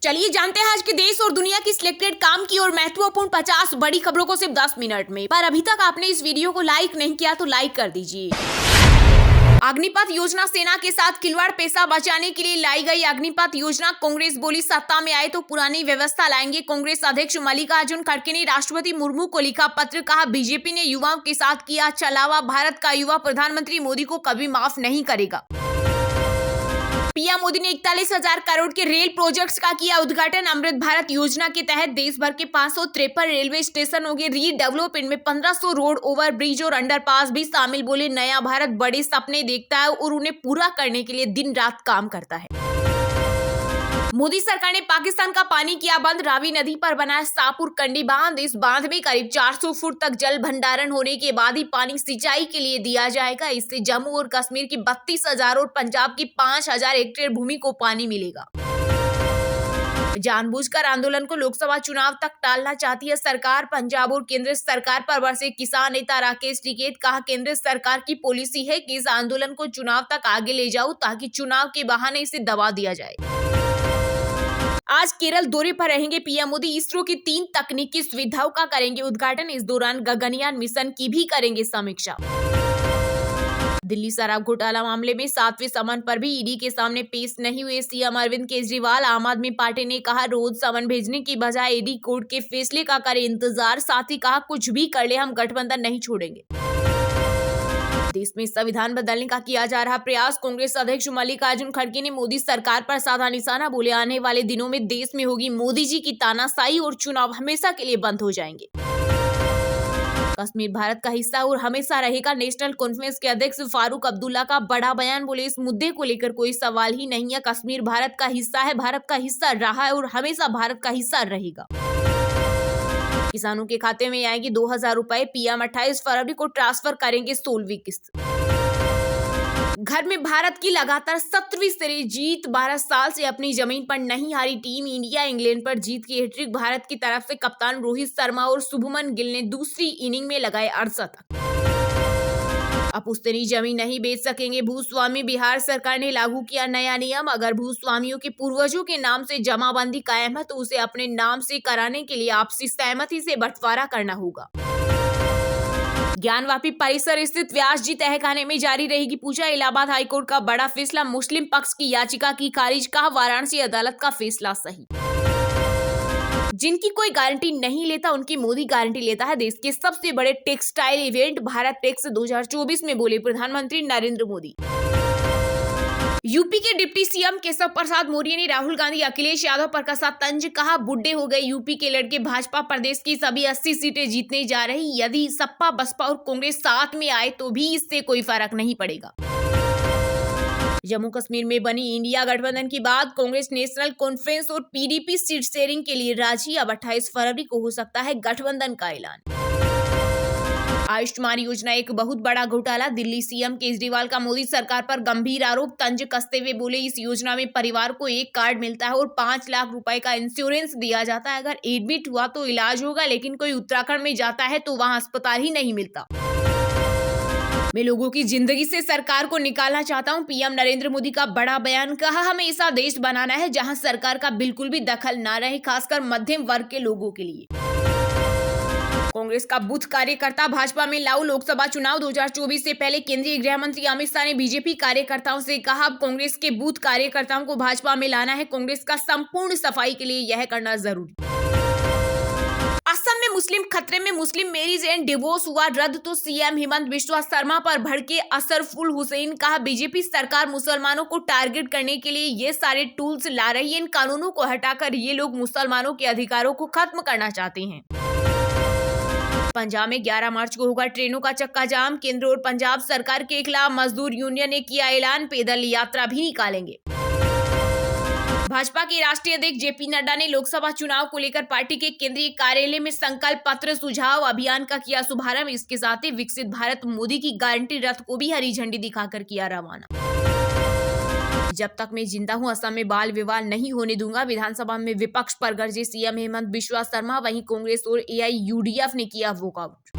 चलिए जानते हैं आज के देश और दुनिया की सिलेक्टेड काम की और महत्वपूर्ण 50 बड़ी खबरों को सिर्फ 10 मिनट में। पर अभी तक आपने इस वीडियो को लाइक नहीं किया तो लाइक कर दीजिए। अग्निपथ योजना सेना के साथ खिलवाड़, पैसा बचाने के लिए लाई गई अग्निपथ योजना। कांग्रेस बोली सत्ता में आए तो पुरानी व्यवस्था लाएंगे। कांग्रेस अध्यक्ष मल्लिकार्जुन खड़गे ने राष्ट्रपति मुर्मू को लिखा पत्र, कहा बीजेपी ने युवाओं के साथ किया छलावा, भारत का युवा प्रधानमंत्री मोदी को कभी माफ नहीं करेगा। पीएम मोदी ने 41,000 करोड़ के रेल प्रोजेक्ट्स का किया उद्घाटन। अमृत भारत योजना के तहत देश भर के 553 रेलवे स्टेशन होंगे रीडेवलप। इनमें 1500 रोड, ओवर ब्रिज और अंडरपास भी शामिल। बोले नया भारत बड़े सपने देखता है और उन्हें पूरा करने के लिए दिन रात काम करता है। मोदी सरकार ने पाकिस्तान का पानी किया बंद। रावी नदी पर बनाया शाहपुर कंडी बांध। इस बांध में करीब 400 फुट तक जल भंडारण होने के बाद ही पानी सिंचाई के लिए दिया जाएगा। इससे जम्मू और कश्मीर की 32,000 और पंजाब की 5,000 हेक्टेयर भूमि को पानी मिलेगा। जानबूझकर आंदोलन को लोकसभा चुनाव तक टालना चाहती है सरकार। पंजाब और केंद्र सरकार पर बरसे किसान नेता राकेश टिकैत। कहा केंद्र सरकार की पॉलिसी है कि इस आंदोलन को चुनाव तक आगे ले जाओ ताकि चुनाव के बहाने इसे दबा दिया जाए। आज केरल दौरे पर रहेंगे पीएम मोदी। इसरो की 3 तकनीकी सुविधाओं का करेंगे उद्घाटन। इस दौरान गगनयान मिशन की भी करेंगे समीक्षा। दिल्ली शराब घोटाला मामले में 7वें समन पर भी ईडी के सामने पेश नहीं हुए सीएम अरविंद केजरीवाल। आम आदमी पार्टी ने कहा रोज समन भेजने की बजाय ईडी कोर्ट के फैसले का करें इंतजार। साथ ही कहा कुछ भी कर ले हम गठबंधन नहीं छोड़ेंगे। देश में संविधान बदलने का किया जा रहा प्रयास। कांग्रेस अध्यक्ष मल्लिकार्जुन खड़गे ने मोदी सरकार पर साधा निशाना। बोले आने वाले दिनों में देश में होगी मोदी जी की तानाशाही और चुनाव हमेशा के लिए बंद हो जाएंगे। कश्मीर भारत का हिस्सा और हमेशा रहेगा। नेशनल कॉन्फ्रेंस के अध्यक्ष फारूक अब्दुल्ला का बड़ा बयान। बोले इस मुद्दे को लेकर कोई सवाल ही नहीं है। कश्मीर भारत का हिस्सा है, भारत का हिस्सा रहा है और हमेशा भारत का हिस्सा रहेगा। किसानों के खाते में आएगी 2,000 रुपए। पीएम 28 फरवरी को ट्रांसफर करेंगे 16वीं किस्त। घर में भारत की लगातार 17वीं सीरीज जीत। 12 साल से अपनी जमीन पर नहीं हारी टीम इंडिया। इंग्लैंड पर जीत की हैट्रिक। भारत की तरफ से कप्तान रोहित शर्मा और शुभमन गिल ने दूसरी इनिंग में लगाए 68। अब पुश्तैनी जमीन नहीं बेच सकेंगे भूस्वामी। बिहार सरकार ने लागू किया नया नियम। अगर भूस्वामियों के पूर्वजों के नाम से जमाबंदी कायम है तो उसे अपने नाम से कराने के लिए आपसी सहमति से बंटवारा करना होगा। ज्ञानवापी परिसर स्थित व्यास जी तहखाने में जारी रहेगी पूजा। इलाहाबाद हाईकोर्ट का बड़ा फैसला। मुस्लिम पक्ष की याचिका की खारिज। कहा वाराणसी अदालत का फैसला सही। जिनकी कोई गारंटी नहीं लेता उनकी मोदी गारंटी लेता है। देश के सबसे बड़े टेक्सटाइल इवेंट भारत टेक्स 2024 में बोले प्रधानमंत्री नरेंद्र मोदी। यूपी के डिप्टी सीएम केशव प्रसाद मौर्य ने राहुल गांधी, अखिलेश यादव पर कसा तंज। कहा बुड्ढे हो गए यूपी के लड़के। भाजपा प्रदेश की सभी 80 सीटें जीतने जा रही। यदि सपा, बसपा और कांग्रेस साथ में आए तो भी इससे कोई फर्क नहीं पड़ेगा। जम्मू कश्मीर में बनी इंडिया गठबंधन की बात। कांग्रेस नेशनल कॉन्फ्रेंस और पीडीपी सीट शेयरिंग के लिए राजी। अब 28 फरवरी को हो सकता है गठबंधन का ऐलान। आयुष्मान योजना एक बहुत बड़ा घोटाला। दिल्ली सीएम केजरीवाल का मोदी सरकार पर गंभीर आरोप। तंज कसते हुए बोले इस योजना में परिवार को एक कार्ड मिलता है और 5 लाख रुपए का इंश्योरेंस दिया जाता है। अगर एडमिट हुआ तो इलाज होगा, लेकिन कोई उत्तराखंड में जाता है तो वहां अस्पताल ही नहीं मिलता। मैं लोगों की जिंदगी से सरकार को निकालना चाहता हूं। पीएम नरेंद्र मोदी का बड़ा बयान। कहा हमें ऐसा देश बनाना है जहां सरकार का बिल्कुल भी दखल ना रहे, खासकर मध्यम वर्ग के लोगों के लिए। कांग्रेस का बूथ कार्यकर्ता भाजपा में लाऊ। लोकसभा चुनाव 2024 से पहले केंद्रीय गृह मंत्री अमित शाह ने बीजेपी कार्यकर्ताओं से कहा अब कांग्रेस के बूथ कार्यकर्ताओं को भाजपा में लाना है। कांग्रेस का संपूर्ण सफाई के लिए यह करना जरूरी। असम में मुस्लिम खतरे में। मुस्लिम मैरिज एंड डिवोर्स हुआ रद्द तो सीएम हेमंत बिश्वा शर्मा पर भड़के असरफुल हुसैन। कहा बीजेपी सरकार मुसलमानों को टारगेट करने के लिए ये सारे टूल्स ला रही है। इन कानूनों को हटाकर ये लोग मुसलमानों के अधिकारों को खत्म करना चाहते हैं। पंजाब में 11 मार्च को होगा ट्रेनों का चक्का जाम। केंद्र और पंजाब सरकार के खिलाफ मजदूर यूनियन ने किया ऐलान। पैदल यात्रा भी निकालेंगे। भाजपा के राष्ट्रीय अध्यक्ष जेपी नड्डा ने लोकसभा चुनाव को लेकर पार्टी के केंद्रीय कार्यालय में संकल्प पत्र सुझाव अभियान का किया शुभारंभ। इसके साथ ही विकसित भारत मोदी की गारंटी रथ को भी हरी झंडी दिखाकर किया रवाना। जब तक मैं जिंदा हूं असम में बाल विवाह नहीं होने दूंगा। विधानसभा में विपक्ष पर गरजे सीएम हेमंत बिश्वा शर्मा। वहीं कांग्रेस और एआईयूडीएफ ने किया वॉकआउट।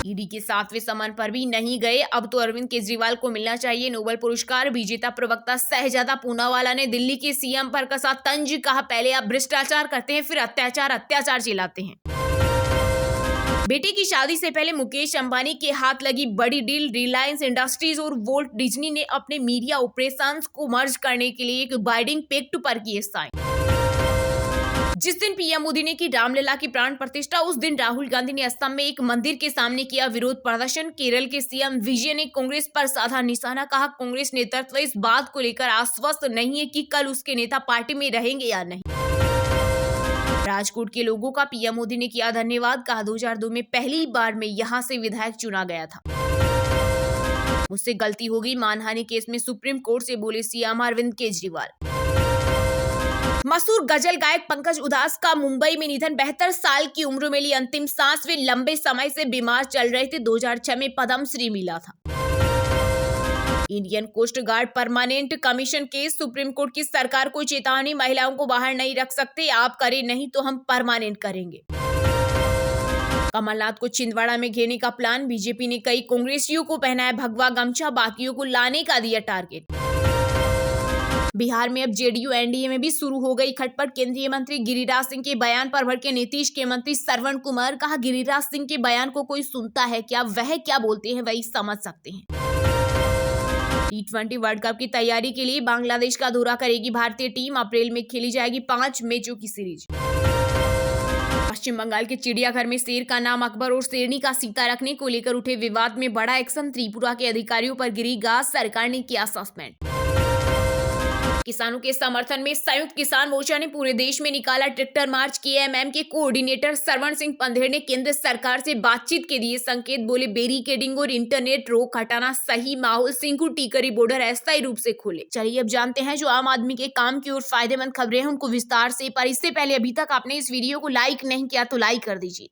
ईडी के 7वें समन पर भी नहीं गए। अब तो अरविंद केजरीवाल को मिलना चाहिए नोबेल पुरस्कार। विजेता प्रवक्ता शहजादा पूनावाला ने दिल्ली के सीएम पर कसा तंज। कहा, पहले आप भ्रष्टाचार करते हैं, फिर अत्याचार चिल्लाते हैं। बेटे की शादी से पहले मुकेश अंबानी के हाथ लगी बड़ी डील। रिलायंस इंडस्ट्रीज और वोल्ट डिज्नी ने अपने मीडिया ऑपरेशंस को मर्ज करने के लिए एक बाइंडिंग पैक्ट पर किए साइन। जिस दिन पीएम मोदी ने की रामलला की प्राण प्रतिष्ठा, उस दिन राहुल गांधी ने असम में एक मंदिर के सामने किया विरोध प्रदर्शन। केरल के सीएम विजय ने कांग्रेस पर साधा निशाना। कहा, कांग्रेस नेतृत्व इस बात को लेकर आश्वस्त नहीं है कि कल उसके नेता पार्टी में रहेंगे या नहीं। राजकोट के लोगों का पीएम मोदी ने किया धन्यवाद। कहा, 2002 में पहली बार में यहां से विधायक चुना गया था। मुझसे गलती हो गई। मानहानि केस में सुप्रीम कोर्ट से बोले सीएम अरविंद केजरीवाल। मशहूर गजल गायक पंकज उधास का मुंबई में निधन। 72 साल की उम्र में ली अंतिम सांस। वे लंबे समय से बीमार चल रहे थे। 2006 में पद्मश्री मिला था। Indian coast guard permanent commission case. Supreme court की सरकार को चेतावनी, महिलाओं को बाहर नहीं रख सकते, आप करें नहीं तो हम परमानेंट करेंगे। कमलनाथ को छिंदवाड़ा में घेरने का प्लान। बीजेपी ने कई कांग्रेसियों को पहनाया भगवा गमछा, बाकियों को लाने का दिया टारगेट। बिहार में अब जेडीयू एनडीए में भी शुरू हो गई खटपट। केंद्रीय मंत्री गिरिराज सिंह के बयान पर भड़के नीतीश के मंत्री श्रवण कुमार। कहा, गिरिराज सिंह के बयान को कोई सुनता है क्या? वह क्या बोलते हैं वही समझ सकते हैं। T20 वर्ल्ड कप की तैयारी के लिए बांग्लादेश का दौरा करेगी भारतीय टीम। अप्रैल में खेली जाएगी 5 मैचों की सीरीज। पश्चिम बंगाल के चिड़ियाघर में शेर का नाम अकबर और शेरनी का सीता रखने को लेकर उठे विवाद में बड़ा एक्शन। त्रिपुरा के अधिकारियों पर गिरी गाज, सरकार ने किया सस्पेंड। किसानों के समर्थन में संयुक्त किसान मोर्चा ने पूरे देश में निकाला ट्रैक्टर मार्च। केएमएम के कोऑर्डिनेटर सरवण सिंह पंधेर ने केंद्र सरकार से बातचीत के दिए संकेत। बोले, बैरिकेडिंग और इंटरनेट रोक हटाना सही माहौल सिंघू टीकरी बॉर्डर अस्थायी रूप से खोले। चलिए अब जानते हैं जो आम आदमी के काम की और फायदेमंद खबरें हैं उनको विस्तार से। पर इससे पहले अभी तक आपने इस वीडियो को लाइक नहीं किया तो लाइक कर दीजिए।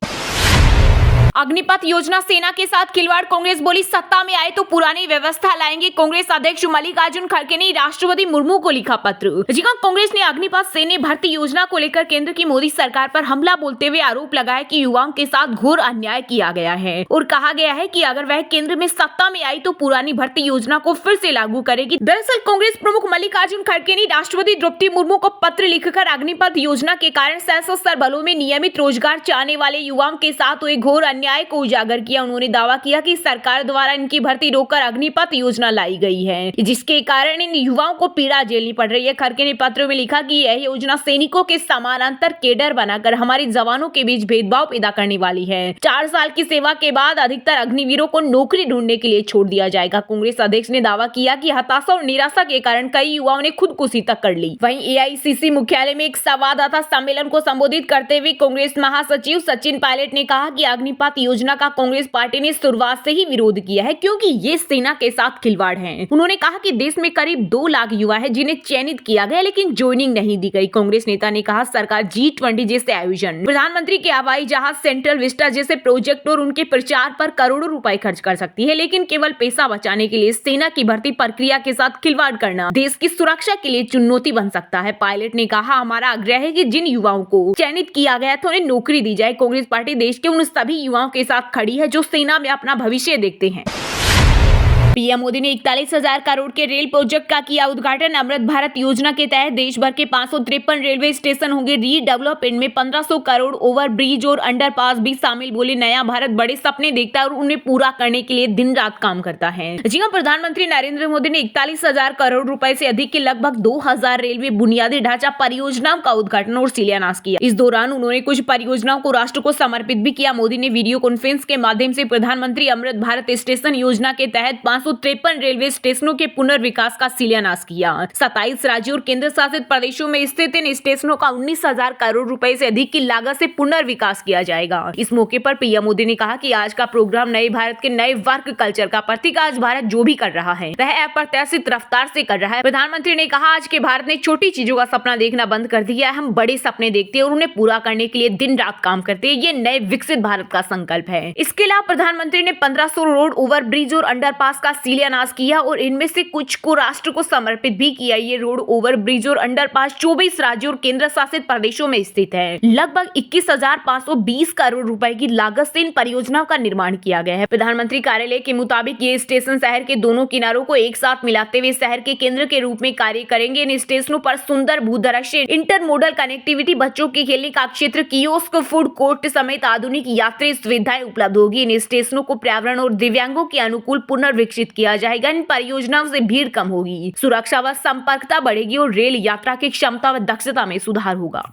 अग्निपथ योजना, सेना के साथ खिलवाड़। कांग्रेस बोली, सत्ता में आए तो पुरानी व्यवस्था लाएंगे। कांग्रेस अध्यक्ष मल्लिकार्जुन खड़गे ने राष्ट्रपति मुर्मू को लिखा पत्र। जी हां, कांग्रेस ने अग्निपथ सैन्य भर्ती योजना को लेकर केंद्र की मोदी सरकार पर हमला बोलते हुए आरोप लगाया कि युवाओं के साथ घोर अन्याय किया गया है और कहा गया है कि अगर वह केंद्र में सत्ता में आई तो पुरानी भर्ती योजना को फिर से लागू करेगी। दरअसल कांग्रेस प्रमुख मल्लिकार्जुन खड़गे ने राष्ट्रपति द्रौपदी मुर्मू को पत्र लिखकर अग्निपथ योजना के कारण सशस्त्र बलों में नियमित रोजगार चाहने वाले युवाओं के साथ हुए घोर अन्याय को उजागर किया। उन्होंने दावा किया कि सरकार द्वारा इनकी भर्ती रोककर अग्निपथ योजना लाई गई है, जिसके कारण इन युवाओं को पीड़ा झेलनी पड़ रही है। खड़गे ने पत्र में लिखा कि यह योजना सैनिकों के समानांतर केडर बनाकर हमारे जवानों के बीच भेदभाव पैदा करने वाली है। 4 साल की सेवा के बाद अधिकतर अग्निवीरों को नौकरी ढूंढने के लिए छोड़ दिया जाएगा। कांग्रेस अध्यक्ष ने दावा किया कि हताशा और निराशा के कारण कई युवाओं ने खुदकुशी तक कर ली। वहीं एआईसीसी मुख्यालय में एक संवाददाता सम्मेलन को संबोधित करते हुए कांग्रेस महासचिव सचिन पायलट ने कहा कि अग्निपथ योजना का कांग्रेस पार्टी ने शुरुआत से ही विरोध किया है क्योंकि ये सेना के साथ खिलवाड़ है। उन्होंने कहा कि देश में करीब 2 लाख युवा है जिन्हें चयनित किया गया लेकिन ज्वाइनिंग नहीं दी गई। कांग्रेस नेता ने कहा, सरकार G20 जैसे आयोजन, प्रधानमंत्री के हवाई जहाज, सेंट्रल विस्टा जैसे प्रोजेक्ट और उनके प्रचार पर करोड़ों रुपए खर्च कर सकती है, लेकिन केवल पैसा बचाने के लिए सेना की भर्ती प्रक्रिया के साथ खिलवाड़ करना देश की सुरक्षा के लिए चुनौती बन सकता है। पायलट ने कहा, हमारा आग्रह है कि जिन युवाओं को चयनित किया गया तो उन्हें नौकरी दी जाए। कांग्रेस पार्टी देश के उन सभी युवाओं के साथ खड़ी है जो सेना में अपना भविष्य देखते हैं। पीएम मोदी ने 41,000 करोड़ के रेल प्रोजेक्ट का किया उद्घाटन। अमृत भारत योजना के तहत देश भर के 553 रेलवे स्टेशन होंगे रीडेवलप। इनमें 1500 करोड़ ओवर ब्रिज और अंडरपास भी शामिल। बोले, नया भारत बड़े सपने देखता है और उन्हें पूरा करने के लिए दिन रात काम करता है। जी हां, प्रधानमंत्री नरेंद्र मोदी ने 41,000 करोड़ रुपए से अधिक के लगभग 2000 रेलवे बुनियादी ढांचा परियोजनाओं का उद्घाटन और शिलान्यास किया। इस दौरान उन्होंने कुछ परियोजनाओं को राष्ट्र को समर्पित भी किया। मोदी ने वीडियो कॉन्फ्रेंस के माध्यम से प्रधानमंत्री अमृत भारत स्टेशन योजना के तहत 553 रेलवे स्टेशनों के पुनर्विकास का शिलान्यास किया। 27 राज्यों और केंद्र शासित प्रदेशों में स्थित इन स्टेशनों का 19,000 करोड़ रुपए से अधिक की लागत से पुनर्विकास किया जाएगा। इस मौके पर पीएम मोदी ने कहा कि आज का प्रोग्राम नए भारत के नए वर्क कल्चर का प्रतीक। आज भारत जो भी कर रहा है वह अप्रत्याशित रफ्तार से कर रहा है। प्रधानमंत्री ने कहा, आज के भारत ने छोटी चीजों का सपना देखना बंद कर दिया है। हम बड़े सपने देखते हैं और उन्हें पूरा करने के लिए दिन रात काम करते हैं। ये नए विकसित भारत का संकल्प है। इसके अलावा प्रधानमंत्री ने 1500 रोड ओवर ब्रिज और अंडरपास का शिलान्यास किया और इनमें से कुछ को राष्ट्र को समर्पित भी किया। ये रोड, ओवर ब्रिज और अंडरपास 24 राज्यों और केंद्र शासित प्रदेशों में स्थित है। लगभग 21,520 करोड़ रुपए की लागत से इन परियोजनाओं का निर्माण किया गया है। प्रधानमंत्री कार्यालय के मुताबिक ये स्टेशन शहर के दोनों किनारों को एक साथ मिलाते हुए शहर के केंद्र के रूप में कार्य करेंगे। इन स्टेशनों पर सुंदर भूदृश्य, इंटरमोडल कनेक्टिविटी, बच्चों के खेलने का क्षेत्र, कियोस्क, फूड कोर्ट समेत आधुनिक यात्री सुविधाएं उपलब्ध होगी। इन स्टेशनों को पर्यावरण और दिव्यांगों के अनुकूल पुनर्विकसित किया जाएगा। इन परियोजनाओं से भीड़ कम होगी, सुरक्षा व संपर्कता बढ़ेगी और रेल यात्रा की क्षमता व दक्षता में सुधार होगा।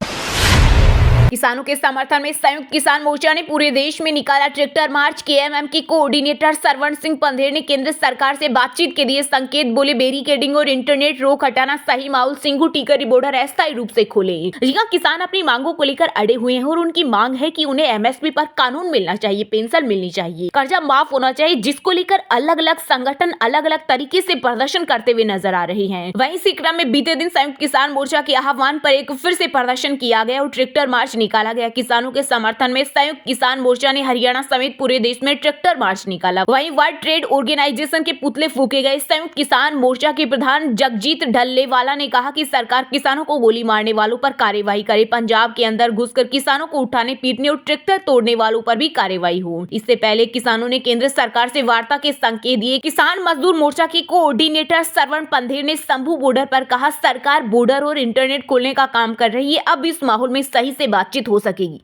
किसानों के समर्थन में संयुक्त किसान मोर्चा ने पूरे देश में निकाला ट्रैक्टर मार्च। केएमएम के कोऑर्डिनेटर सरवण सिंह पंधेर ने केंद्र सरकार से बातचीत के दिए संकेत, बोले बैरिकेडिंग और इंटरनेट रोक हटाना सही माहौल, सिंगू टीकरी बॉर्डर अस्थायी रूप से खोले। यहाँ किसान अपनी मांगों को लेकर अड़े हुए हैं और उनकी मांग है कि उन्हें एमएसपी पर कानून मिलना चाहिए, पेंशन मिलनी चाहिए, कर्जा माफ होना चाहिए, जिसको लेकर अलग अलग संगठन अलग अलग तरीके से प्रदर्शन करते हुए नजर आ रहे हैं। वहीं इसी क्रम में बीते दिन संयुक्त किसान मोर्चा के आह्वान पर एक फिर से प्रदर्शन किया गया और ट्रैक्टर मार्च निकाला गया। किसानों के समर्थन में संयुक्त किसान मोर्चा ने हरियाणा समेत पूरे देश में ट्रैक्टर मार्च निकाला। वहीं वर्ल्ड ट्रेड ऑर्गेनाइजेशन के पुतले फूके गए। संयुक्त किसान मोर्चा के प्रधान जगजीत ढल्लेवाला ने कहा कि सरकार किसानों को गोली मारने वालों पर कार्यवाही करे, पंजाब के अंदर घुसकर किसानों को उठाने, पीटने और ट्रैक्टर तोड़ने वालों पर भी कार्यवाही हो। इससे पहले किसानों ने केंद्र सरकार से वार्ता के संकेत दिए। किसान मजदूर मोर्चा के कोऑर्डिनेटर सरवण पंधेर ने शंभू बॉर्डर पर कहा, सरकार बॉर्डर और इंटरनेट खोलने का काम कर रही है, अब इस माहौल में सही से बातचीत हो सकेगी।